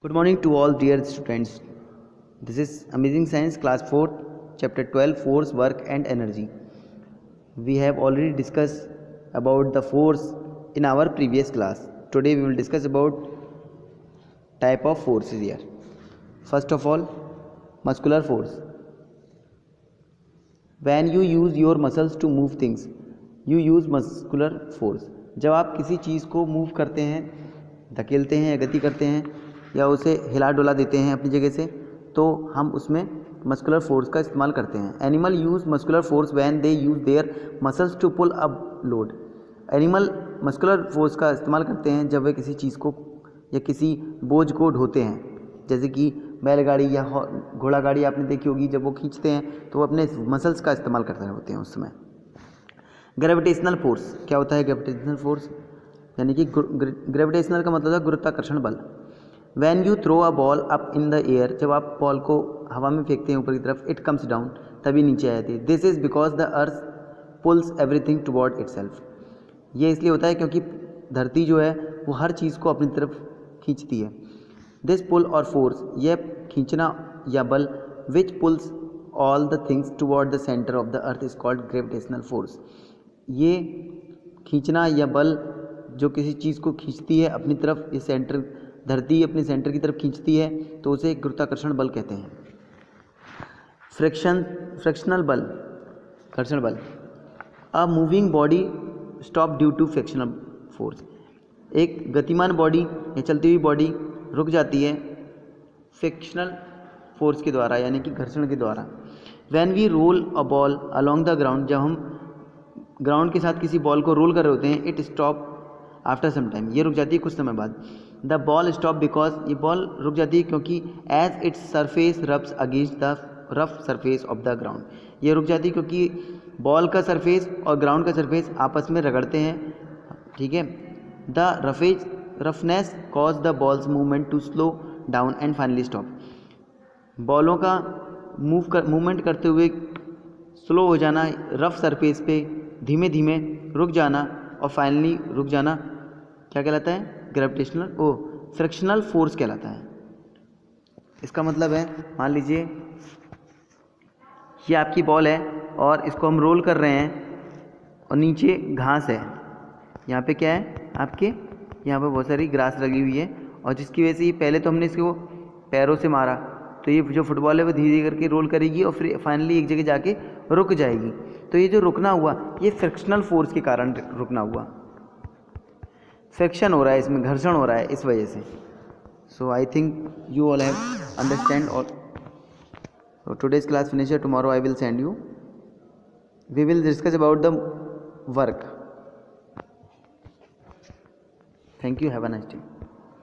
Good morning to all dear students. This is Amazing Science Class 4, Chapter 12, Force, Work and Energy. We have already discussed about the force in our previous class. Today we will discuss about type of forces here. First of all, muscular force. When you use your muscles to move things, you use muscular force. जब आप किसी चीज़ को move करते हैं, धकेलते हैं या गति करते हैं या उसे हिला डुला देते हैं अपनी जगह से, तो हम उसमें मस्कुलर फोर्स का इस्तेमाल करते हैं. Animal use muscular force when they use their muscles to pull up load. Animal muscular force का इस्तेमाल करते हैं जब वे किसी चीज़ को या किसी बोझ को ढोते हैं. जैसे कि बैलगाड़ी या घोड़ा गाड़ी आपने देखी होगी, जब वो खींचते हैं तो वो अपने मसल्स का इस्तेमाल करते होते हैं उस समय. ग्रेविटेशनल फोर्स क्या होता है? ग्रेविटेशनल फोर्स यानी कि ग्रेविटेशनल का मतलब है गुरुत्वाकर्षण बल. When you throw a ball up in the air, जब आप बॉल को हवा में फेंकते हैं ऊपर की तरफ, इट कम्स डाउन, तभी नीचे आ जाती है. This is because the earth pulls everything toward itself. ये इसलिए होता है क्योंकि धरती जो है वो हर चीज़ को अपनी तरफ खींचती है. दिस पुल और फोर्स, यह खींचना या बल, which pulls all the things toward the centre of the earth is called gravitational force. ये खींचना या बल जो किसी चीज़ को खींचती है अपनी तरफ, ये सेंटर, धरती अपने सेंटर की तरफ खींचती है, तो उसे गुरुत्वाकर्षण बल कहते हैं. फ्रिक्शनल बल, घर्षण बल. A moving body stop due to frictional force. एक गतिमान बॉडी या चलती हुई बॉडी रुक जाती है फ्रिक्शनल फोर्स के द्वारा, यानी कि घर्षण के द्वारा. When we roll a ball along the ground, जब हम ग्राउंड के साथ किसी बॉल को रोल कर रहे होते हैं, it stop after some time, ये रुक जाती है कुछ समय बाद. द बॉल स्टॉप बिकॉज, ये बॉल रुक जाती है क्योंकि as its surface rubs against the rough surface of the ground. ये रुक जाती है क्योंकि बॉल का सरफेस और ग्राउंड का सरफेस आपस में रगड़ते हैं. ठीक है. The roughness cause the ball's movement to slow down and finally stop. बॉलों का मूवमेंट करते हुए स्लो हो जाना, रफ सरफेस पे धीमे धीमे रुक जाना और फाइनली रुक जाना क्या कहलाता है? फ्रिक्शनल फोर्स कहलाता है. इसका मतलब है, मान लीजिए ये आपकी बॉल है और इसको हम रोल कर रहे हैं और नीचे घास है. यहाँ पे क्या है आपके, यहाँ पे बहुत सारी ग्रास लगी हुई है और जिसकी वजह से ये, पहले तो हमने इसको पैरों से मारा तो ये जो फुटबॉल है वो धीरे धीरे करके रोल करेगी और फिर फाइनली एक जगह जाके रुक जाएगी. तो ये जो रुकना हुआ, ये फ्रिक्शनल फोर्स के कारण रुकना हुआ. फ्रिक्शन हो रहा है इसमें, घर्षण हो रहा है इस वजह से. So I think you all have understand. और today's class finish. Tomorrow I will send you, we will discuss about the work. Thank you. Have a nice day.